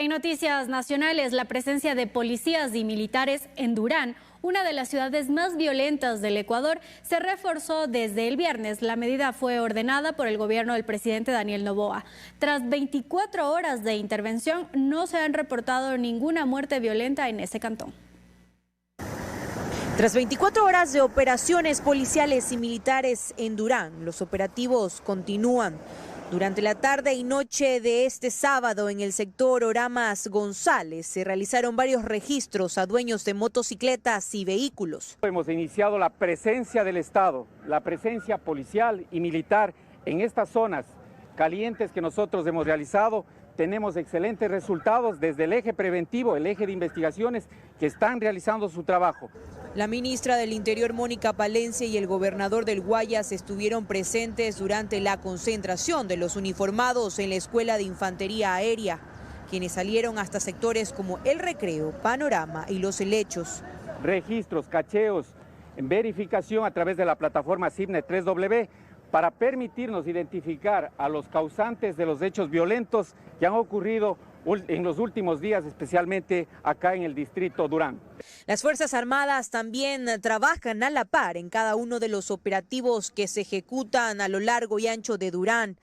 En noticias nacionales, la presencia de policías y militares en Durán, una de las ciudades más violentas del Ecuador, se reforzó desde el viernes. La medida fue ordenada por el gobierno del presidente Daniel Noboa. Tras 24 horas de intervención, no se han reportado ninguna muerte violenta en ese cantón. Tras 24 horas de operaciones policiales y militares en Durán, los operativos continúan. Durante la tarde y noche de este sábado en el sector Oramas González se realizaron varios registros a dueños de motocicletas y vehículos. Hemos iniciado la presencia del Estado, la presencia policial y militar en estas zonas calientes que nosotros hemos realizado. Tenemos excelentes resultados desde el eje preventivo, el eje de investigaciones que están realizando su trabajo. La ministra del Interior, Mónica Palencia, y el gobernador del Guayas estuvieron presentes durante la concentración de los uniformados en la Escuela de Infantería Aérea, quienes salieron hasta sectores como El Recreo, Panorama y Los Helechos. Registros, cacheos, verificación a través de la plataforma CIBNE 3W para permitirnos identificar a los causantes de los hechos violentos que han ocurrido en los últimos días, especialmente acá en el distrito Durán. Las Fuerzas Armadas también trabajan a la par en cada uno de los operativos que se ejecutan a lo largo y ancho de Durán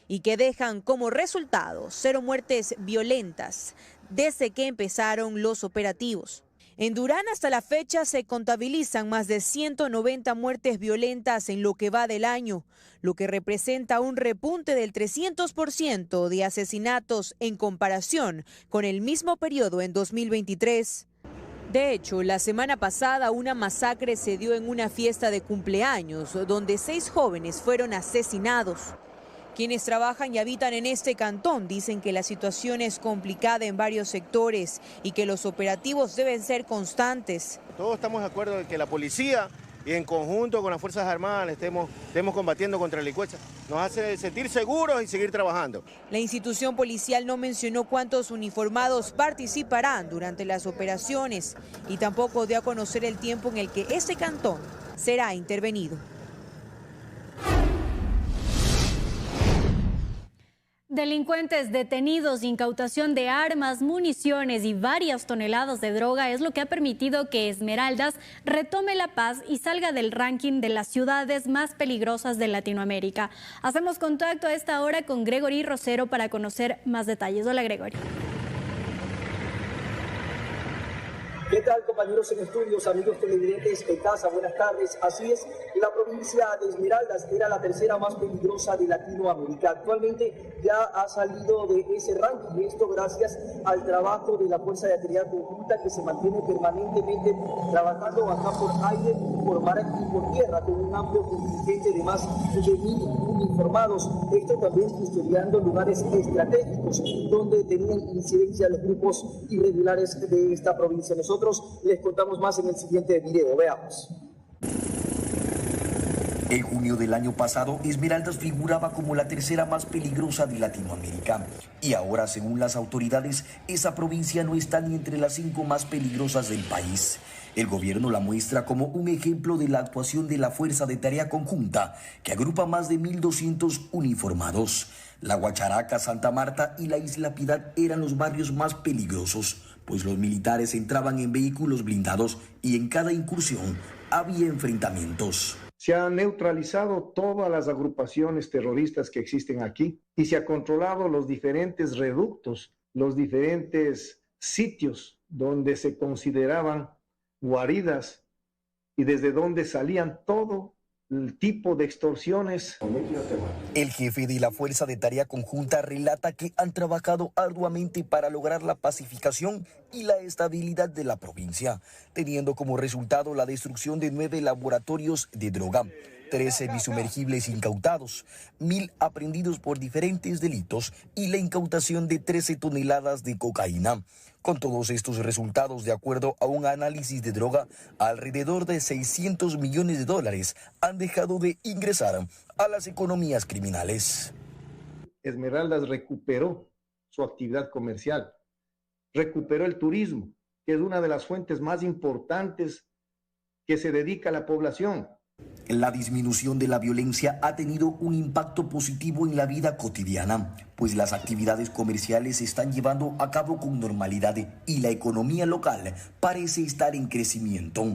y que dejan como resultado 0 muertes violentas desde que empezaron los operativos. En Durán hasta la fecha se contabilizan más de 190 muertes violentas en lo que va del año, lo que representa un repunte del 300% de asesinatos en comparación con el mismo periodo en 2023. De hecho, la semana pasada una masacre se dio en una fiesta de cumpleaños donde 6 jóvenes fueron asesinados. Quienes trabajan y habitan en este cantón dicen que la situación es complicada en varios sectores y que los operativos deben ser constantes. Todos estamos de acuerdo en que la policía y en conjunto con las Fuerzas Armadas estemos combatiendo contra la delincuencia. Nos hace sentir seguros y seguir trabajando. La institución policial no mencionó cuántos uniformados participarán durante las operaciones y tampoco dio a conocer el tiempo en el que este cantón será intervenido. Delincuentes detenidos, incautación de armas, municiones y varias toneladas de droga es lo que ha permitido que Esmeraldas retome la paz y salga del ranking de las ciudades más peligrosas de Latinoamérica. Hacemos contacto a esta hora con Gregory Rosero para conocer más detalles. Hola, Gregory. ¿Qué tal, compañeros en estudios, amigos televidentes en casa? Buenas tardes. Así es, la provincia de Esmeraldas era la tercera más peligrosa de Latinoamérica. Actualmente ya ha salido de ese ranking, esto gracias al trabajo de la Fuerza de Actividad Conjunta que se mantiene permanentemente trabajando acá por aire, por mar y por tierra, con un amplio contingente de más de 1.000 uniformados. Esto también custodiando lugares estratégicos donde tenían incidencia los grupos irregulares de esta provincia. Nosotros les contamos más en el siguiente video. Veamos. En junio del año pasado, Esmeraldas figuraba como la tercera más peligrosa de Latinoamérica. Y ahora, según las autoridades, esa provincia no está ni entre las 5 más peligrosas del país. El gobierno la muestra como un ejemplo de la actuación de la Fuerza de Tarea Conjunta, que agrupa más de 1.200 uniformados. La Guacharaca, Santa Marta y la Isla Piedad eran los barrios más peligrosos, pues los militares entraban en vehículos blindados y en cada incursión había enfrentamientos. Se han neutralizado todas las agrupaciones terroristas que existen aquí y se ha controlado los diferentes reductos, los diferentes sitios donde se consideraban guaridas y desde donde salían todo el tipo de extorsiones. El jefe de la Fuerza de Tarea Conjunta relata que han trabajado arduamente para lograr la pacificación y la estabilidad de la provincia, teniendo como resultado la destrucción de 9 laboratorios de droga, 13 bisumergibles incautados, 1.000 aprehendidos por diferentes delitos y la incautación de 13 toneladas de cocaína. Con todos estos resultados, de acuerdo a un análisis de droga, alrededor de $600 millones han dejado de ingresar a las economías criminales. Esmeraldas recuperó su actividad comercial, recuperó el turismo, que es una de las fuentes más importantes que se dedica a la población. La disminución de la violencia ha tenido un impacto positivo en la vida cotidiana, pues las actividades comerciales se están llevando a cabo con normalidad y la economía local parece estar en crecimiento.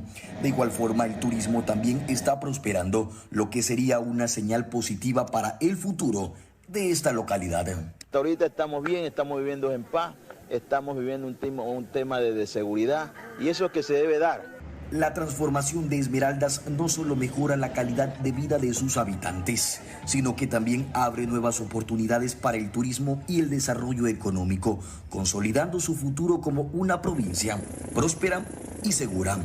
De igual forma, el turismo también está prosperando, lo que sería una señal positiva para el futuro de esta localidad. Hasta ahorita estamos bien, estamos viviendo en paz, estamos viviendo un tema de seguridad y eso es que se debe dar. La transformación de Esmeraldas no solo mejora la calidad de vida de sus habitantes, sino que también abre nuevas oportunidades para el turismo y el desarrollo económico, consolidando su futuro como una provincia próspera y segura.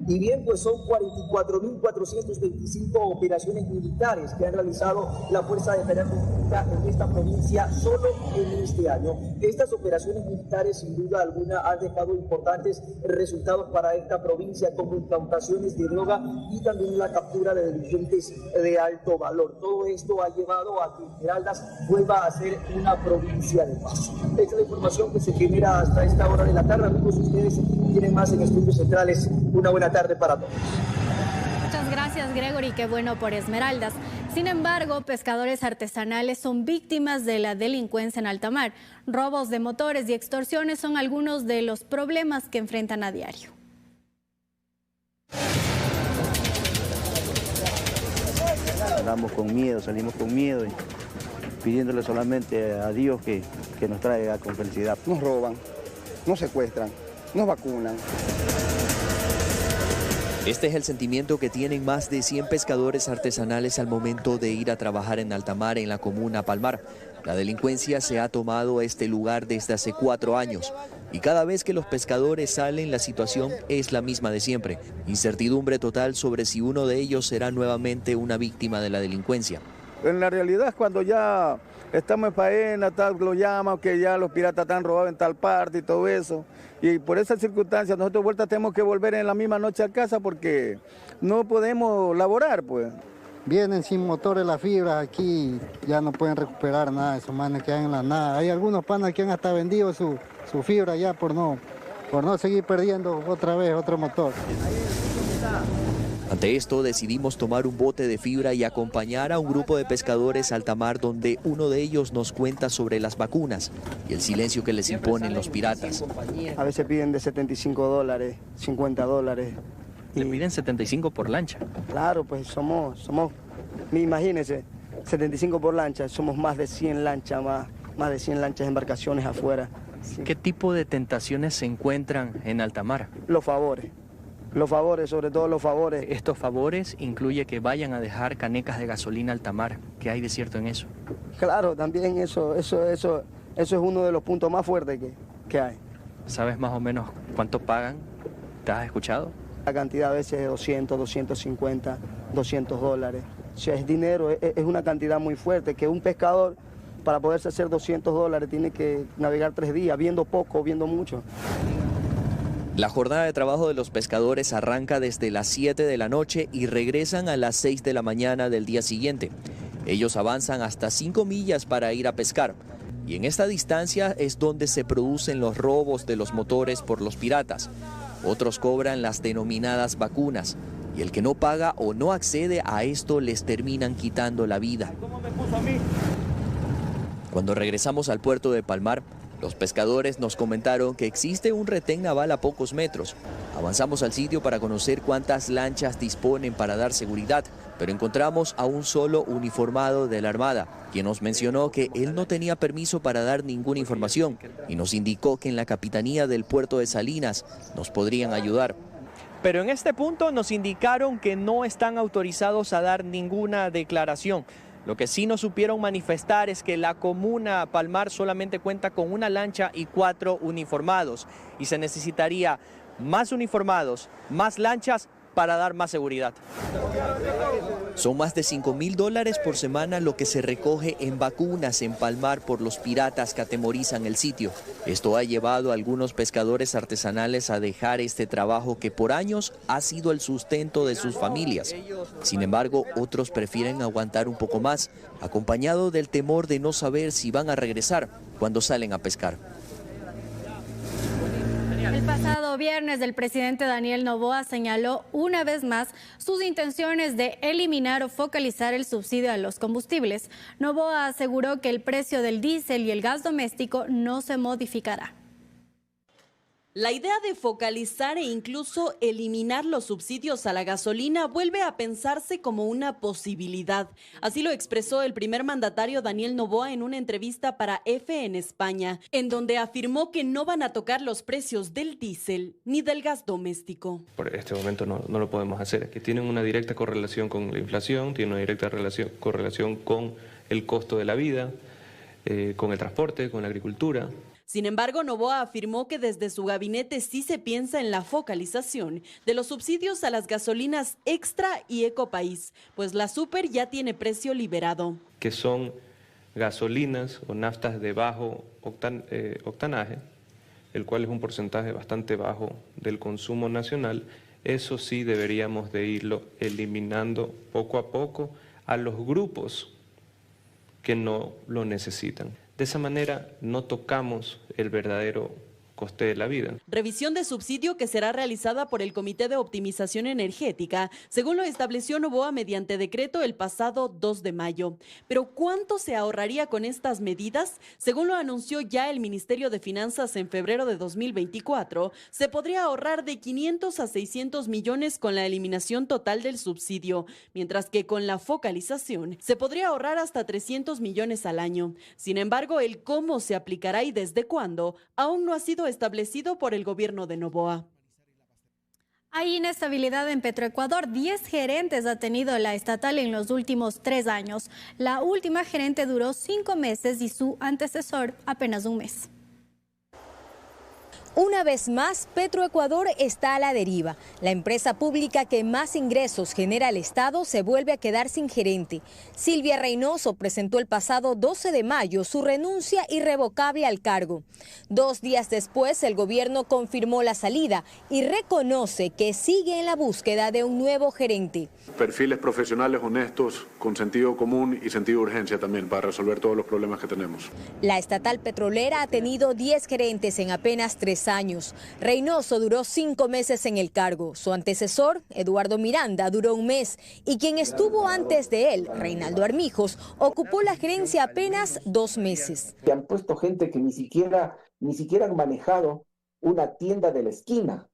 Y bien, pues son 44.425 operaciones militares que han realizado la Fuerza de Tarea Conjunta en esta provincia solo en este año. Estas operaciones militares, sin duda alguna, han dejado importantes resultados para esta provincia, como incautaciones de droga y también la captura de delincuentes de alto valor. Todo esto ha llevado a que Esmeraldas vuelva a ser una provincia de paz. Esta es la información que se genera hasta esta hora de la tarde. Amigos, ustedes tienen más en Estudios Centrales. Una buena tarde para todos. Muchas gracias, Gregory, qué bueno por Esmeraldas. Sin embargo, pescadores artesanales son víctimas de la delincuencia en alta mar. Robos de motores y extorsiones son algunos de los problemas que enfrentan a diario. Andamos con miedo, salimos con miedo y pidiéndole solamente a Dios que nos traiga con felicidad. Nos roban, nos secuestran, nos vacunan. Este es el sentimiento que tienen más de 100 pescadores artesanales al momento de ir a trabajar en alta mar en la comuna Palmar. La delincuencia se ha tomado este lugar desde hace 4 años y cada vez que los pescadores salen la situación es la misma de siempre. Incertidumbre total sobre si uno de ellos será nuevamente una víctima de la delincuencia. En la realidad, cuando ya estamos en faena, tal, lo llaman, que ya los piratas están robados en tal parte y todo eso. Y por esas circunstancias nosotros vuelta tenemos que volver en la misma noche a casa porque no podemos laborar, pues. Vienen sin motores las fibras aquí, ya no pueden recuperar nada, esos manes que en la nada. Hay algunos panas que han hasta vendido su fibra ya por no seguir perdiendo otra vez otro motor. Ante esto decidimos tomar un bote de fibra y acompañar a un grupo de pescadores a alta mar donde uno de ellos nos cuenta sobre las vacunas y el silencio que les imponen los piratas. A veces piden de $75, $50. ¿Le piden 75 por lancha? Claro, pues somos, imagínense, 75 por lancha, somos más de 100 lanchas, más de 100 lanchas, embarcaciones afuera. Sí. ¿Qué tipo de tentaciones se encuentran en alta mar? Los favores, sobre todo los favores. ¿Estos favores incluye que vayan a dejar canecas de gasolina alta mar? ¿Qué hay de cierto en eso? Claro, también eso es uno de los puntos más fuertes que hay. ¿Sabes más o menos cuánto pagan? ¿Te has escuchado? La cantidad a veces es 200, 250, $200. O sea, es dinero, es una cantidad muy fuerte que un pescador para poderse hacer $200 tiene que navegar 3 días, viendo poco, viendo mucho. La jornada de trabajo de los pescadores arranca desde las 7 de la noche y regresan a las 6 de la mañana del día siguiente. Ellos avanzan hasta 5 millas para ir a pescar. Y en esta distancia es donde se producen los robos de los motores por los piratas. Otros cobran las denominadas vacunas. Y el que no paga o no accede a esto les terminan quitando la vida. Cuando regresamos al puerto de Palmar, los pescadores nos comentaron que existe un retén naval a pocos metros. Avanzamos al sitio para conocer cuántas lanchas disponen para dar seguridad, pero encontramos a un solo uniformado de la Armada, quien nos mencionó que él no tenía permiso para dar ninguna información y nos indicó que en la Capitanía del Puerto de Salinas nos podrían ayudar. Pero en este punto nos indicaron que no están autorizados a dar ninguna declaración. Lo que sí nos supieron manifestar es que la comuna Palmar solamente cuenta con una lancha y 4 uniformados y se necesitaría más uniformados, más lanchas para dar más seguridad. Son más de $5.000 por semana lo que se recoge en vacunas en Palmar por los piratas que atemorizan el sitio. Esto ha llevado a algunos pescadores artesanales a dejar este trabajo que por años ha sido el sustento de sus familias. Sin embargo, otros prefieren aguantar un poco más, acompañado del temor de no saber si van a regresar cuando salen a pescar. El pasado pasado viernes, el presidente Daniel Noboa señaló una vez más sus intenciones de eliminar o focalizar el subsidio a los combustibles. Noboa aseguró que el precio del diésel y el gas doméstico no se modificará. La idea de focalizar e incluso eliminar los subsidios a la gasolina vuelve a pensarse como una posibilidad. Así lo expresó el primer mandatario Daniel Noboa en una entrevista para EFE en España, en donde afirmó que no van a tocar los precios del diésel ni del gas doméstico. Por este momento no lo podemos hacer, que tienen una directa correlación con la inflación, tienen una directa correlación con el costo de la vida, con el transporte, con la agricultura. Sin embargo, Noboa afirmó que desde su gabinete sí se piensa en la focalización de los subsidios a las gasolinas Extra y Ecopaís, pues la Super ya tiene precio liberado. Que son gasolinas o naftas de bajo octanaje, el cual es un porcentaje bastante bajo del consumo nacional. Eso sí deberíamos de irlo eliminando poco a poco a los grupos que no lo necesitan. De esa manera no tocamos el verdadero coste de la vida. Revisión de subsidio que será realizada por el Comité de Optimización Energética, según lo estableció Noboa mediante decreto el pasado 2 de mayo. Pero ¿cuánto se ahorraría con estas medidas? Según lo anunció ya el Ministerio de Finanzas en febrero de 2024, se podría ahorrar de 500 a 600 millones con la eliminación total del subsidio, mientras que con la focalización se podría ahorrar hasta 300 millones al año. Sin embargo, el cómo se aplicará y desde cuándo aún no ha sido establecido por el gobierno de Noboa. Hay inestabilidad en Petroecuador. 10 gerentes ha tenido la estatal en los últimos 3 años. La última gerente duró 5 meses y su antecesor apenas 1 mes. Una vez más, Petroecuador está a la deriva. La empresa pública que más ingresos genera al Estado se vuelve a quedar sin gerente. Silvia Reynoso presentó el pasado 12 de mayo su renuncia irrevocable al cargo. 2 días después, el gobierno confirmó la salida y reconoce que sigue en la búsqueda de un nuevo gerente. Perfiles profesionales honestos, con sentido común y sentido de urgencia también para resolver todos los problemas que tenemos. La estatal petrolera ha tenido 10 gerentes en apenas 3 años. Reynoso duró 5 meses en el cargo. Su antecesor, Eduardo Miranda, duró 1 mes. Y quien estuvo antes de él, Reinaldo Armijos, ocupó la gerencia apenas 2 meses. Se han puesto gente que ni siquiera han manejado una tienda de la esquina.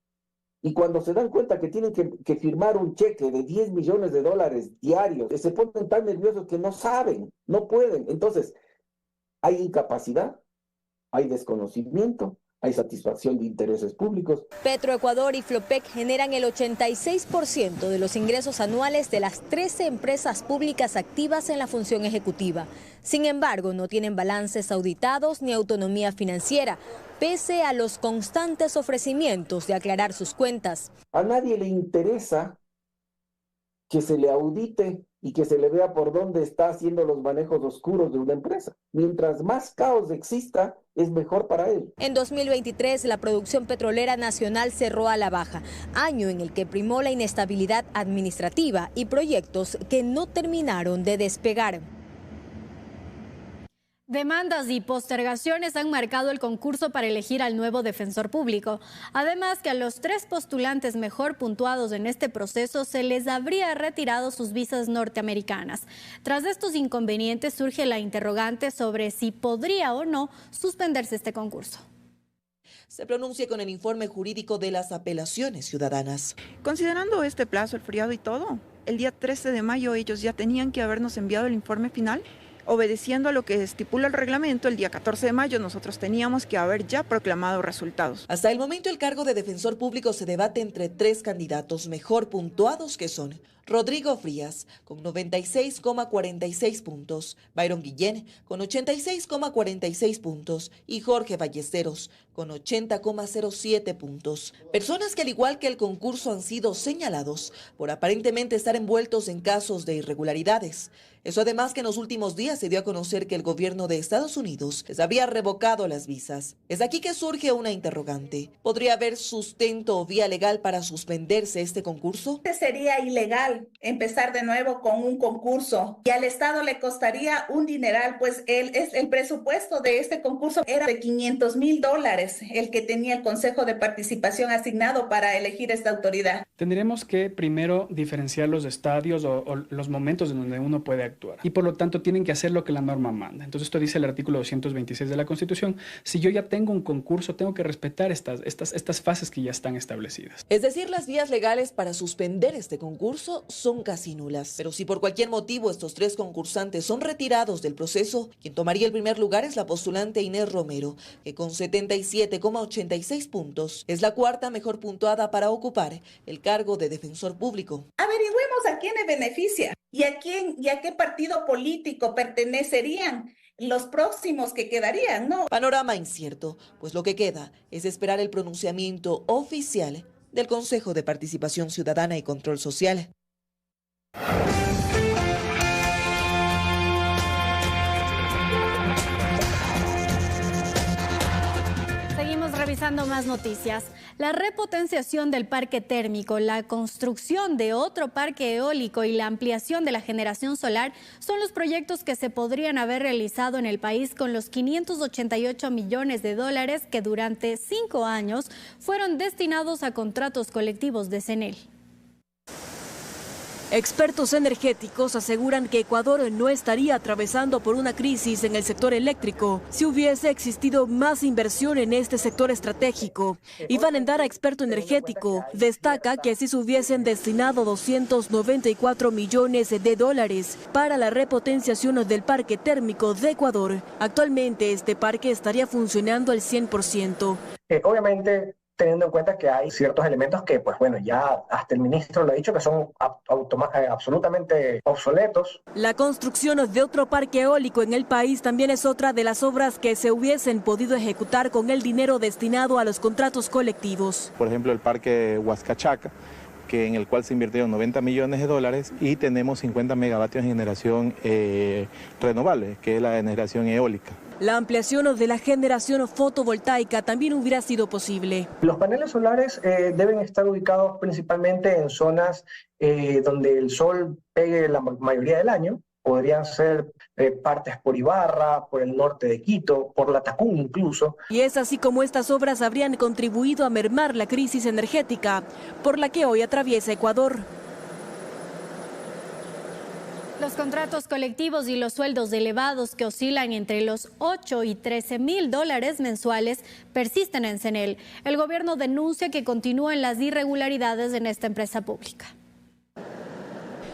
Y cuando se dan cuenta que tienen que firmar un cheque de $10 millones diarios, se ponen tan nerviosos que no saben, no pueden. Entonces, hay incapacidad, hay desconocimiento, hay satisfacción de intereses públicos. Petroecuador y Flopec generan el 86% de los ingresos anuales de las 13 empresas públicas activas en la función ejecutiva. Sin embargo, no tienen balances auditados ni autonomía financiera, pese a los constantes ofrecimientos de aclarar sus cuentas. A nadie le interesa que se le audite y que se le vea por dónde está haciendo los manejos oscuros de una empresa. Mientras más caos exista, es mejor para él. En 2023, la producción petrolera nacional cerró a la baja, año en el que primó la inestabilidad administrativa y proyectos que no terminaron de despegar. Demandas y postergaciones han marcado el concurso para elegir al nuevo defensor público. Además que a los 3 postulantes mejor puntuados en este proceso se les habría retirado sus visas norteamericanas. Tras estos inconvenientes surge la interrogante sobre si podría o no suspenderse este concurso. Se pronuncia con el informe jurídico de las apelaciones ciudadanas. Considerando este plazo, el feriado y todo, el día 13 de mayo ellos ya tenían que habernos enviado el informe final. Obedeciendo a lo que estipula el reglamento, el día 14 de mayo nosotros teníamos que haber ya proclamado resultados. Hasta el momento el cargo de defensor público se debate entre 3 candidatos mejor puntuados que son Rodrigo Frías con 96,46 puntos, Byron Guillén con 86,46 puntos y Jorge Ballesteros con 80,07 puntos. Personas que al igual que el concurso han sido señalados por aparentemente estar envueltos en casos de irregularidades. Eso además que en los últimos días se dio a conocer que el gobierno de Estados Unidos les había revocado las visas. Es aquí que surge una interrogante. ¿Podría haber sustento o vía legal para suspenderse este concurso? Sería ilegal empezar de nuevo con un concurso y al Estado le costaría un dineral, pues el presupuesto de este concurso era de $500,000, el que tenía el Consejo de Participación asignado para elegir esta autoridad. Tendremos que primero diferenciar los estadios o los momentos en donde uno puede actuar y por lo tanto tienen que hacer lo que la norma manda. Entonces esto dice el artículo 226 de la Constitución. Si yo ya tengo un concurso, tengo que respetar estas fases que ya están establecidas. Es decir, las vías legales para suspender este concurso son casi nulas. Pero si por cualquier motivo estos 3 concursantes son retirados del proceso, quien tomaría el primer lugar es la postulante Inés Romero, que con 77,86 puntos es la 4ª mejor puntuada para ocupar el cargo de defensor público. Averigüemos a quién le beneficia y a qué partido político pertenecerían los próximos que quedarían, ¿no? Panorama incierto, pues lo que queda es esperar el pronunciamiento oficial del Consejo de Participación Ciudadana y Control Social. Revisando más noticias, la repotenciación del parque térmico, la construcción de otro parque eólico y la ampliación de la generación solar son los proyectos que se podrían haber realizado en el país con los $588 millones que durante 5 años fueron destinados a contratos colectivos de CNEL. Expertos energéticos aseguran que Ecuador no estaría atravesando por una crisis en el sector eléctrico si hubiese existido más inversión en este sector estratégico. Iván Endara, experto energético, destaca que si se hubiesen destinado $294 millones para la repotenciación del parque térmico de Ecuador, actualmente este parque estaría funcionando al 100%. Obviamente, teniendo en cuenta que hay ciertos elementos que, pues bueno, ya hasta el ministro lo ha dicho, que son absolutamente obsoletos. La construcción de otro parque eólico en el país también es otra de las obras que se hubiesen podido ejecutar con el dinero destinado a los contratos colectivos. Por ejemplo, el parque Huascachaca, en el cual se invirtieron $90 millones y tenemos 50 megavatios de generación renovable, que es la generación eólica. La ampliación de la generación fotovoltaica también hubiera sido posible. Los paneles solares deben estar ubicados principalmente en zonas donde el sol pegue la mayoría del año. Podrían ser partes por Ibarra, por el norte de Quito, por Latacún incluso. Y es así como estas obras habrían contribuido a mermar la crisis energética por la que hoy atraviesa Ecuador. Los contratos colectivos y los sueldos elevados que oscilan entre los $8 y $13,000 mensuales persisten en CNEL. El gobierno denuncia que continúan las irregularidades en esta empresa pública.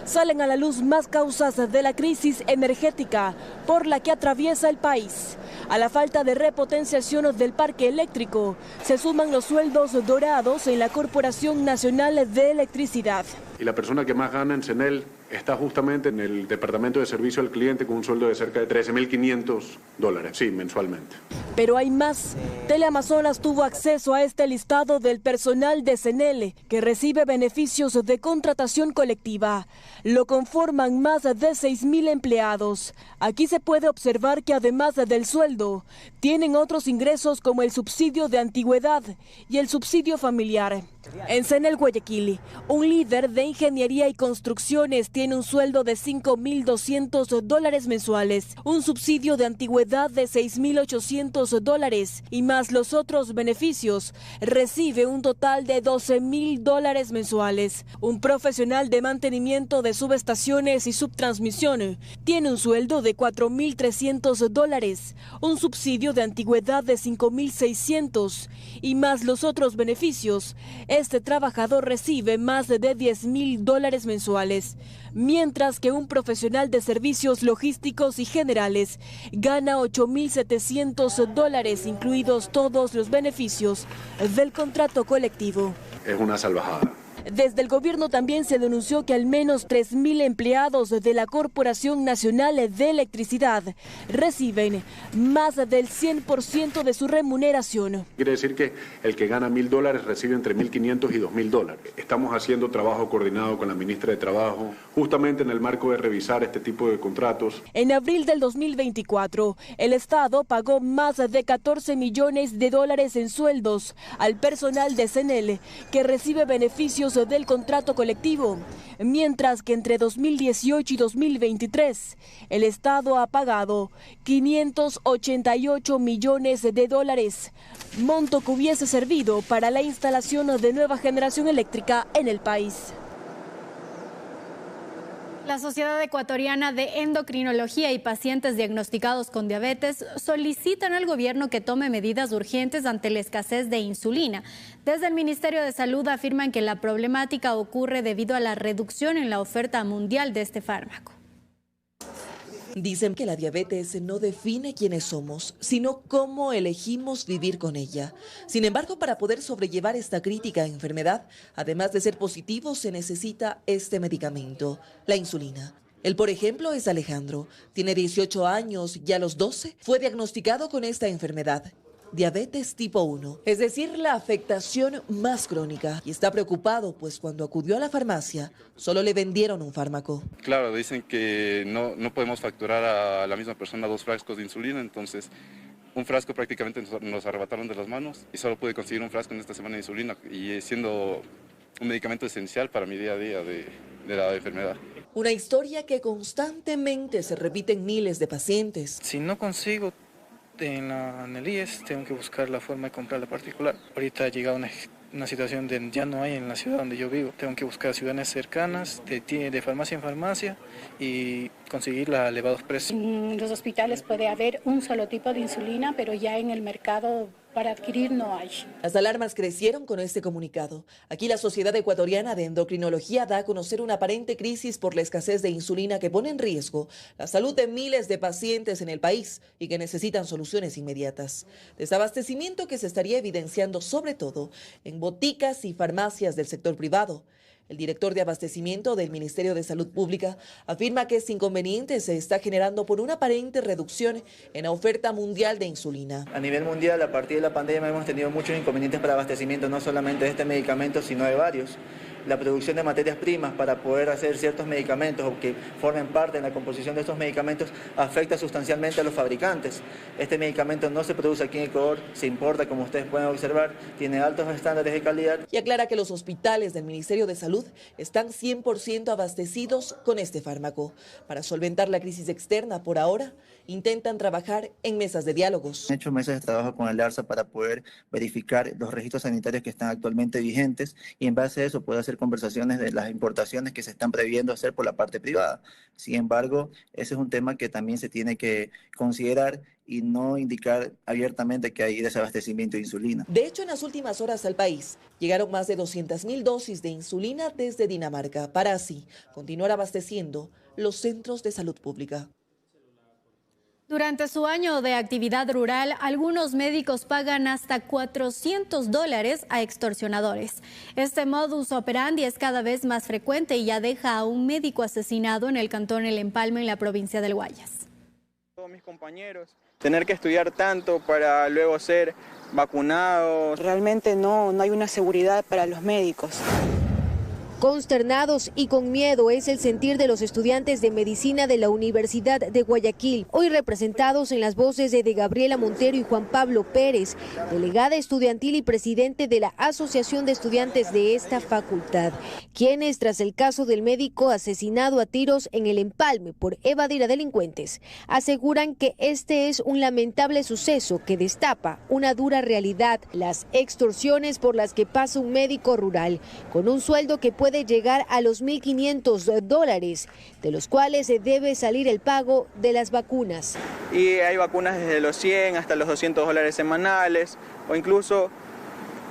Salen a la luz más causas de la crisis energética por la que atraviesa el país. A la falta de repotenciación del parque eléctrico se suman los sueldos dorados en la Corporación Nacional de Electricidad. Y la persona que más gana en CNEL está justamente en el Departamento de Servicio al Cliente con un sueldo de cerca de $13.500, sí, mensualmente. Pero hay más. Teleamazonas tuvo acceso a este listado del personal de CNEL que recibe beneficios de contratación colectiva. Lo conforman más de 6,000 empleados. Aquí se puede observar que además del sueldo, tienen otros ingresos como el subsidio de antigüedad y el subsidio familiar. En CNEL Guayaquil, un líder de ingeniería y construcciones tiene un sueldo de $5,200 mensuales, un subsidio de antigüedad de $6,800 y más los otros beneficios, recibe un total de $12,000 mensuales. Un profesional de mantenimiento de subestaciones y subtransmisión tiene un sueldo de $4,300, un subsidio de antigüedad de $5,600 y más los otros beneficios. Este trabajador recibe más de $10,000 mensuales, mientras que un profesional de servicios logísticos y generales gana $8,700, incluidos todos los beneficios del contrato colectivo. Es una salvajada. Desde el gobierno también se denunció que al menos 3.000 empleados de la Corporación Nacional de Electricidad reciben más del 100% de su remuneración. Quiere decir que el que gana $1.000 recibe entre $1.500 y $2.000. Estamos haciendo trabajo coordinado con la ministra de Trabajo, justamente en el marco de revisar este tipo de contratos. En abril del 2024, el Estado pagó más de 14 millones de dólares en sueldos al personal de CNEL, que recibe beneficios del contrato colectivo, mientras que entre 2018 y 2023 el Estado ha pagado 588 millones de dólares, monto que hubiese servido para la instalación de nueva generación eléctrica en el país. La Sociedad Ecuatoriana de Endocrinología y pacientes diagnosticados con diabetes solicitan al gobierno que tome medidas urgentes ante la escasez de insulina. Desde el Ministerio de Salud afirman que la problemática ocurre debido a la reducción en la oferta mundial de este fármaco. Dicen que la diabetes no define quiénes somos, sino cómo elegimos vivir con ella. Sin embargo, para poder sobrellevar esta crítica enfermedad, además de ser positivo, se necesita este medicamento, la insulina. Él, por ejemplo, es Alejandro. Tiene 18 años y a los 12 fue diagnosticado con esta enfermedad. Diabetes tipo 1, es decir, la afectación más crónica. Y está preocupado, pues cuando acudió a la farmacia, solo le vendieron un fármaco. Claro, dicen que no podemos facturar a la misma persona 2 frascos de insulina, entonces un frasco prácticamente nos arrebataron de las manos y solo pude conseguir un frasco en esta semana de insulina, y siendo un medicamento esencial para mi día a día de la enfermedad. Una historia que constantemente se repite en miles de pacientes. Si no consigo en el IES, tengo que buscar la forma de comprarla particular. Ahorita ha llegado una situación de ya no hay en la ciudad donde yo vivo. Tengo que buscar ciudades cercanas, de farmacia en farmacia, y conseguirla a elevados precios. En los hospitales puede haber un solo tipo de insulina, pero ya en el mercado para adquirir no hay. Las alarmas crecieron con este comunicado. Aquí la Sociedad Ecuatoriana de Endocrinología da a conocer una aparente crisis por la escasez de insulina que pone en riesgo la salud de miles de pacientes en el país y que necesitan soluciones inmediatas. Desabastecimiento que se estaría evidenciando sobre todo en boticas y farmacias del sector privado. El director de abastecimiento del Ministerio de Salud Pública afirma que este inconveniente se está generando por una aparente reducción en la oferta mundial de insulina. A nivel mundial, a partir de la pandemia, hemos tenido muchos inconvenientes para abastecimiento, no solamente de este medicamento, sino de varios. La producción de materias primas para poder hacer ciertos medicamentos o que formen parte en la composición de estos medicamentos afecta sustancialmente a los fabricantes. Este medicamento no se produce aquí en Ecuador, se importa, como ustedes pueden observar, tiene altos estándares de calidad. Y aclara que los hospitales del Ministerio de Salud están 100% abastecidos con este fármaco. Para solventar la crisis externa, por ahora, intentan trabajar en mesas de diálogos. He hecho mesas de trabajo con el ARSA para poder verificar los registros sanitarios que están actualmente vigentes y en base a eso poder hacer conversaciones de las importaciones que se están previendo hacer por la parte privada. Sin embargo, ese es un tema que también se tiene que considerar y no indicar abiertamente que hay desabastecimiento de insulina. De hecho, en las últimas horas al país llegaron más de 200.000 dosis de insulina desde Dinamarca para así continuar abasteciendo los centros de salud pública. Durante su año de actividad rural, algunos médicos pagan hasta $400 a extorsionadores. Este modus operandi es cada vez más frecuente y ya deja a un médico asesinado en el cantón El Empalme, en la provincia del Guayas. Todos mis compañeros, tener que estudiar tanto para luego ser vacunados. Realmente no hay una seguridad para los médicos. Consternados y con miedo es el sentir de los estudiantes de medicina de la Universidad de Guayaquil, hoy representados en las voces de Gabriela Montero y Juan Pablo Pérez, delegada estudiantil y presidente de la Asociación de Estudiantes de esta facultad, quienes, tras el caso del médico asesinado a tiros en El Empalme por evadir a delincuentes, aseguran que este es un lamentable suceso que destapa una dura realidad, las extorsiones por las que pasa un médico rural, con un sueldo que puede llegar a los $1.500, de los cuales se debe salir el pago de las vacunas. Y hay vacunas desde los 100 hasta los $200 semanales o incluso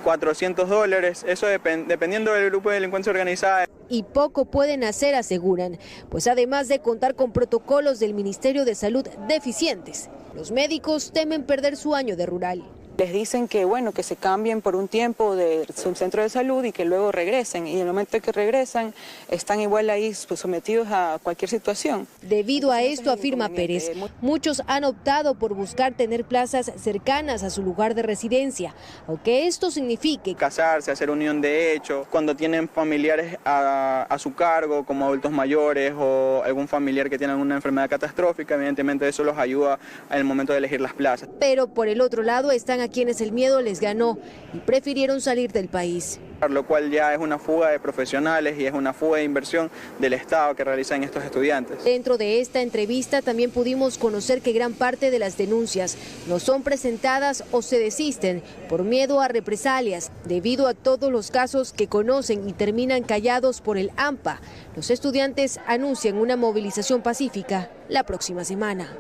$400, eso dependiendo del grupo de delincuencia organizada. Y poco pueden hacer, aseguran, pues además de contar con protocolos del Ministerio de Salud deficientes, los médicos temen perder su año de rural. Les dicen que bueno, que se cambien por un tiempo de su centro de salud y que luego regresen. Y en el momento que regresan, están igual ahí pues, sometidos a cualquier situación. Debido a esto, afirma Pérez, muchos han optado por buscar tener plazas cercanas a su lugar de residencia, aunque esto signifique casarse, hacer unión de hecho, cuando tienen familiares a su cargo, como adultos mayores o algún familiar que tiene alguna enfermedad catastrófica, evidentemente eso los ayuda en el momento de elegir las plazas. Pero por el otro lado están a quienes el miedo les ganó y prefirieron salir del país. Lo cual ya es una fuga de profesionales y es una fuga de inversión del Estado que realizan estos estudiantes. Dentro de esta entrevista también pudimos conocer que gran parte de las denuncias no son presentadas o se desisten por miedo a represalias, debido a todos los casos que conocen y terminan callados por el AMPA. Los estudiantes anuncian una movilización pacífica la próxima semana.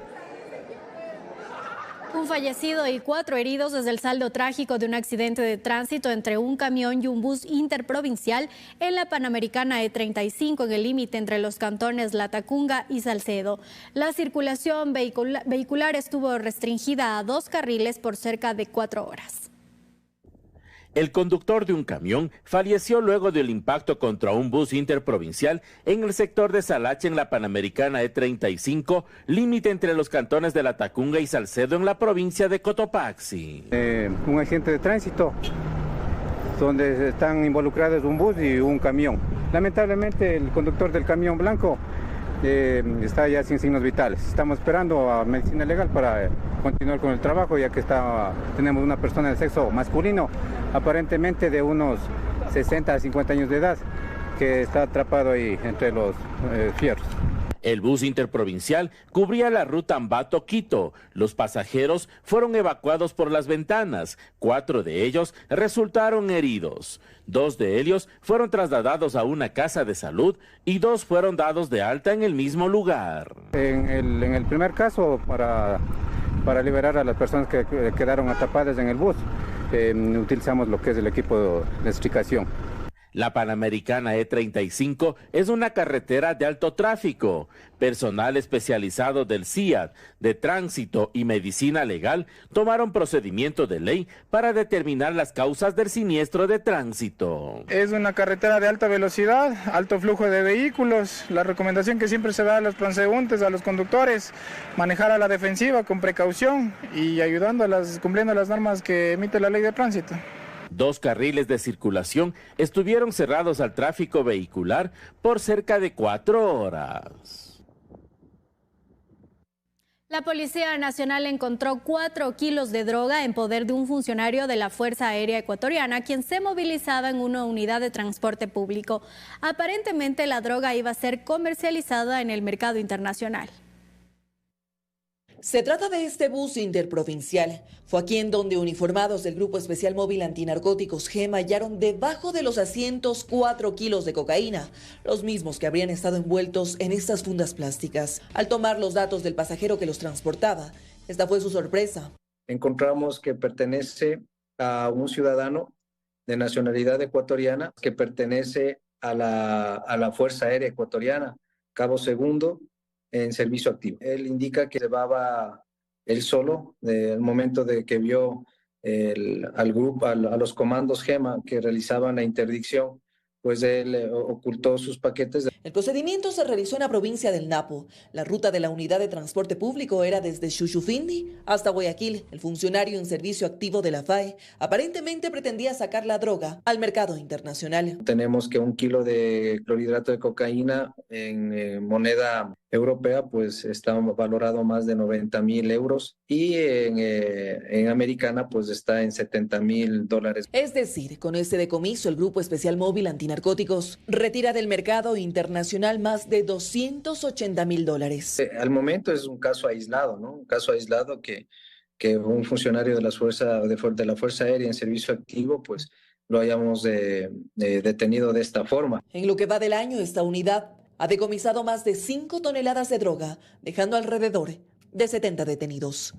Un fallecido y 4 heridos es el saldo trágico de un accidente de tránsito entre un camión y un bus interprovincial en la Panamericana E35 en el límite entre los cantones Latacunga y Salcedo. La circulación vehicular estuvo restringida a 2 carriles por cerca de 4 horas. El conductor de un camión falleció luego del impacto contra un bus interprovincial en el sector de Salache en la Panamericana E35, límite entre los cantones de Latacunga y Salcedo en la provincia de Cotopaxi. Un accidente de tránsito donde están involucrados un bus y un camión. Lamentablemente el conductor del camión blanco está ya sin signos vitales. Estamos esperando a medicina legal para continuar con el trabajo, ya que tenemos una persona de sexo masculino, aparentemente de unos 60 a 50 años de edad, que está atrapado ahí entre los fierros. El bus interprovincial cubría la ruta Ambato-Quito. Los pasajeros fueron evacuados por las ventanas. 4 de ellos resultaron heridos. 2 de ellos fueron trasladados a una casa de salud y 2 fueron dados de alta en el mismo lugar. En el primer caso, para liberar a las personas que quedaron atrapadas en el bus, utilizamos lo que es el equipo de extricación. La Panamericana E35 es una carretera de alto tráfico. Personal especializado del CIAD, de Tránsito y Medicina Legal tomaron procedimiento de ley para determinar las causas del siniestro de tránsito. Es una carretera de alta velocidad, alto flujo de vehículos. La recomendación que siempre se da a los transeúntes, a los conductores, manejar a la defensiva con precaución y cumpliendo las normas que emite la ley de tránsito. 2 carriles de circulación estuvieron cerrados al tráfico vehicular por cerca de 4 horas. La Policía Nacional encontró 4 kilos de droga en poder de un funcionario de la Fuerza Aérea Ecuatoriana, quien se movilizaba en una unidad de transporte público. Aparentemente la droga iba a ser comercializada en el mercado internacional. Se trata de este bus interprovincial. Fue aquí en donde uniformados del Grupo Especial Móvil Antinarcóticos GEMA hallaron debajo de los asientos 4 kilos de cocaína, los mismos que habrían estado envueltos en estas fundas plásticas. Al tomar los datos del pasajero que los transportaba, esta fue su sorpresa. Encontramos que pertenece a un ciudadano de nacionalidad ecuatoriana que pertenece a la Fuerza Aérea Ecuatoriana, Cabo Segundo, en servicio activo. Él indica que llevaba él solo, al momento de que vio al grupo, a los comandos GEMA que realizaban la interdicción, pues él ocultó sus paquetes. El procedimiento se realizó en la provincia del Napo. La ruta de la unidad de transporte público era desde Chuchufindi hasta Guayaquil. El funcionario en servicio activo de la FAE aparentemente pretendía sacar la droga al mercado internacional. Tenemos que 1 kilo de clorhidrato de cocaína en moneda europea pues está valorado más de 90.000 euros y en americana pues está en $70.000. Es decir, con este decomiso el Grupo Especial Móvil Antinarcóticos retira del mercado internacional más de $280.000. Al momento es un caso aislado, ¿no? Un caso aislado que un funcionario de la Fuerza Aérea en servicio activo pues lo hayamos detenido de esta forma. En lo que va del año, esta unidad ha decomisado más de 5 toneladas de droga, dejando alrededor de 70 detenidos.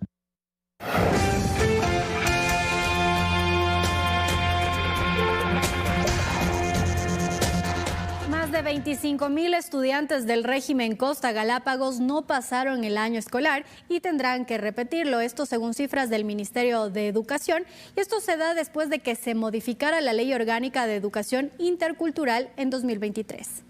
Más de de 25,000 estudiantes del régimen Costa Galápagos no pasaron el año escolar y tendrán que repetirlo, esto según cifras del Ministerio de Educación, y esto se da después de que se modificara la Ley Orgánica de Educación Intercultural en 2023.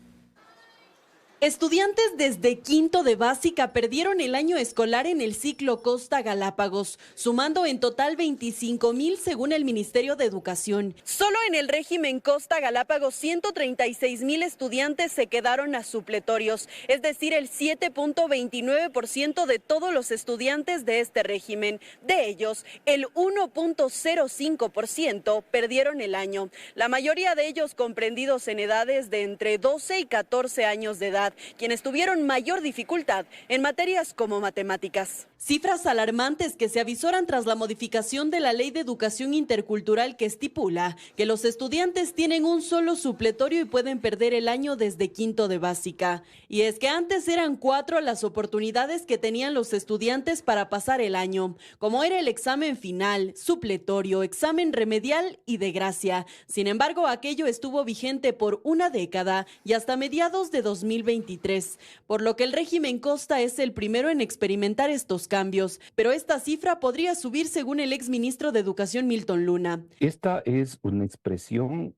Estudiantes desde quinto de básica perdieron el año escolar en el ciclo Costa Galápagos, sumando en total 25,000 según el Ministerio de Educación. Solo en el régimen Costa Galápagos 136,000 estudiantes se quedaron a supletorios, es decir, el 7.29% de todos los estudiantes de este régimen. De ellos, el 1.05% perdieron el año, la mayoría de ellos comprendidos en edades de entre 12 y 14 años de edad, quienes tuvieron mayor dificultad en materias como matemáticas. Cifras alarmantes que se avisoran tras la modificación de la Ley de Educación Intercultural que estipula que los estudiantes tienen un solo supletorio y pueden perder el año desde quinto de básica. Y es que antes eran 4 las oportunidades que tenían los estudiantes para pasar el año, como era el examen final, supletorio, examen remedial y de gracia. Sin embargo, aquello estuvo vigente por una década y hasta mediados de 2023, por lo que el régimen Costa es el primero en experimentar estos cambios, pero esta cifra podría subir según el exministro de Educación Milton Luna. Esta es una expresión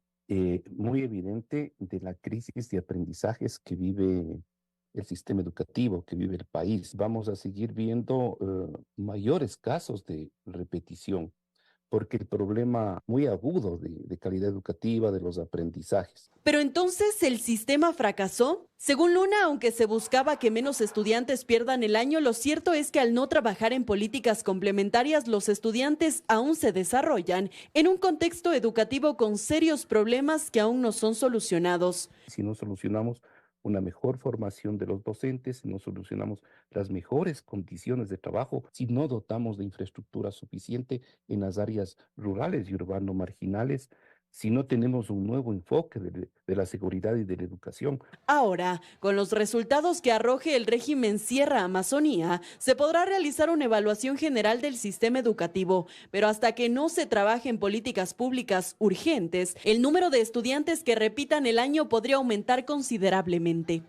muy evidente de la crisis de aprendizajes que vive el sistema educativo, que vive el país. Vamos a seguir viendo mayores casos de repetición, porque el problema muy agudo de calidad educativa, de los aprendizajes. ¿Pero entonces el sistema fracasó? Según Luna, aunque se buscaba que menos estudiantes pierdan el año, lo cierto es que al no trabajar en políticas complementarias, los estudiantes aún se desarrollan en un contexto educativo con serios problemas que aún no son solucionados. Si no solucionamos una mejor formación de los docentes, si no solucionamos las mejores condiciones de trabajo, si no dotamos de infraestructura suficiente en las áreas rurales y urbano marginales, si no tenemos un nuevo enfoque de la seguridad y de la educación. Ahora, con los resultados que arroje el régimen Sierra Amazonía, se podrá realizar una evaluación general del sistema educativo, pero hasta que no se trabaje en políticas públicas urgentes, el número de estudiantes que repitan el año podría aumentar considerablemente.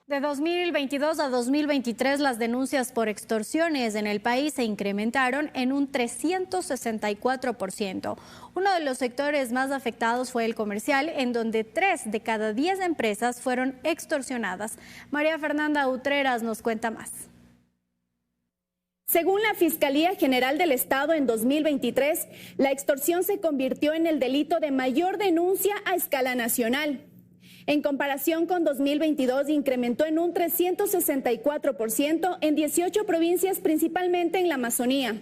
De 2022 a 2023, las denuncias por extorsiones en el país se incrementaron en un 364%. Uno de los sectores más afectados fue el comercial, en donde 3 de cada 10 empresas fueron extorsionadas. María Fernanda Utreras nos cuenta más. Según la Fiscalía General del Estado, en 2023, la extorsión se convirtió en el delito de mayor denuncia a escala nacional. En comparación con 2022, incrementó en un 364% en 18 provincias, principalmente en la Amazonía.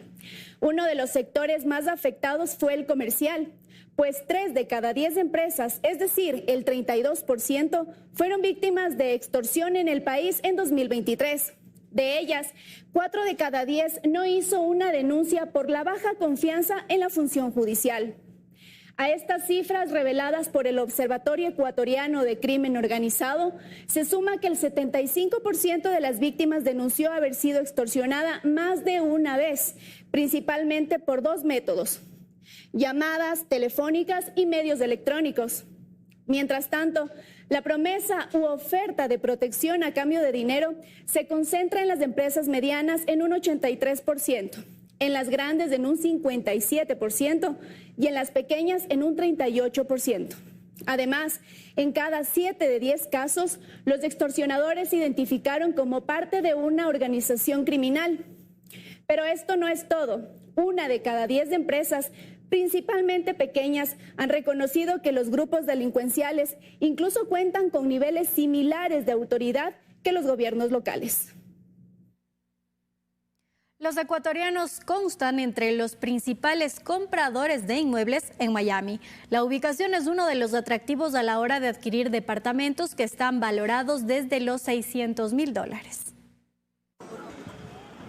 Uno de los sectores más afectados fue el comercial, pues 3 de cada 10 empresas, es decir, el 32%, fueron víctimas de extorsión en el país en 2023. De ellas, 4 de cada 10 no hizo una denuncia por la baja confianza en la función judicial. A estas cifras reveladas por el Observatorio Ecuatoriano de Crimen Organizado, se suma que el 75% de las víctimas denunció haber sido extorsionada más de una vez, principalmente por 2 métodos: llamadas telefónicas y medios electrónicos. Mientras tanto, la promesa u oferta de protección a cambio de dinero se concentra en las empresas medianas en un 83%. En las grandes en un 57% y en las pequeñas en un 38%. Además, en cada 7 de 10 casos, los extorsionadores se identificaron como parte de una organización criminal. Pero esto no es todo. 1 de cada 10 empresas, principalmente pequeñas, han reconocido que los grupos delincuenciales incluso cuentan con niveles similares de autoridad que los gobiernos locales. Los ecuatorianos constan entre los principales compradores de inmuebles en Miami. La ubicación es uno de los atractivos a la hora de adquirir departamentos que están valorados desde los $600,000.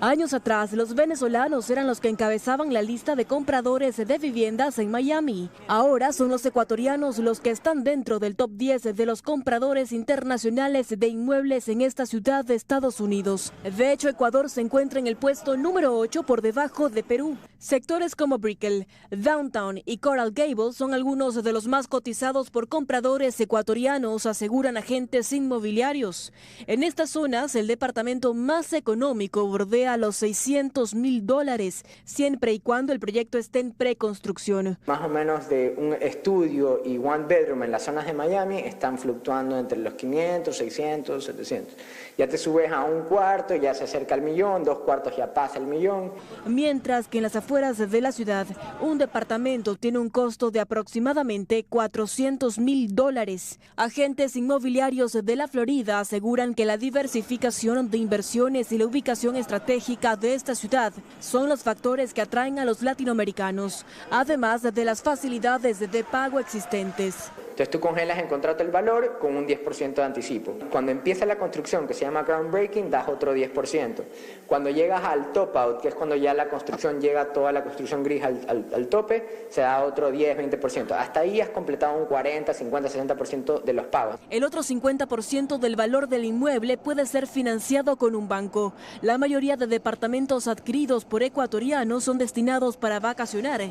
Años atrás, los venezolanos eran los que encabezaban la lista de compradores de viviendas en Miami. Ahora son los ecuatorianos los que están dentro del top 10 de los compradores internacionales de inmuebles en esta ciudad de Estados Unidos. De hecho, Ecuador se encuentra en el puesto número 8 por debajo de Perú. Sectores como Brickell, Downtown y Coral Gables son algunos de los más cotizados por compradores ecuatorianos, aseguran agentes inmobiliarios. En estas zonas, el departamento más económico bordea a los $600,000, siempre y cuando el proyecto esté en preconstrucción. Más o menos de un estudio y one bedroom en las zonas de Miami están fluctuando entre los 500, 600, 700. Ya te subes a un cuarto, ya se acerca al millón, 2 cuartos ya pasa el millón. Mientras que en las afueras de la ciudad, un departamento tiene un costo de aproximadamente $400,000. Agentes inmobiliarios de la Florida aseguran que la diversificación de inversiones y la ubicación estratégica de esta ciudad son los factores que atraen a los latinoamericanos, además de las facilidades de pago existentes. Entonces tú congelas en contrato el valor con un 10% de anticipo. Cuando empieza la construcción, que se llama groundbreaking, das otro 10%. Cuando llegas al top out, que es cuando ya la construcción llega, toda la construcción gris al tope, se da otro 10, 20%. Hasta ahí has completado un 40, 50, 60% de los pagos. El otro 50% del valor del inmueble puede ser financiado con un banco. La mayoría de departamentos adquiridos por ecuatorianos son destinados para vacacionar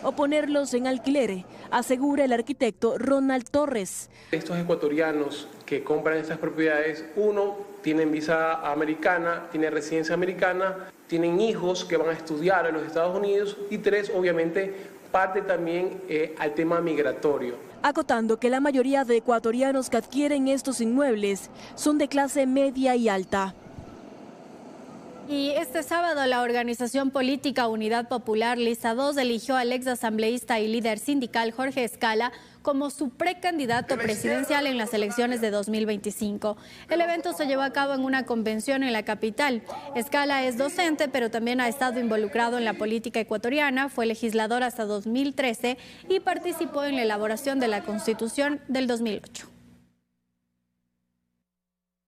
o ponerlos en alquiler, asegura el arquitecto Ronald Torres. Estos ecuatorianos que compran estas propiedades, uno, tienen visa americana, tienen residencia americana, tienen hijos que van a estudiar en los Estados Unidos y 3, obviamente, parte también al tema migratorio. Acotando que la mayoría de ecuatorianos que adquieren estos inmuebles son de clase media y alta. Y este sábado la organización política Unidad Popular Lista 2 eligió al exasambleísta y líder sindical Jorge Escala como su precandidato presidencial en las elecciones de 2025. El evento se llevó a cabo en una convención en la capital. Escala es docente, pero también ha estado involucrado en la política ecuatoriana, fue legislador hasta 2013 y participó en la elaboración de la Constitución del 2008.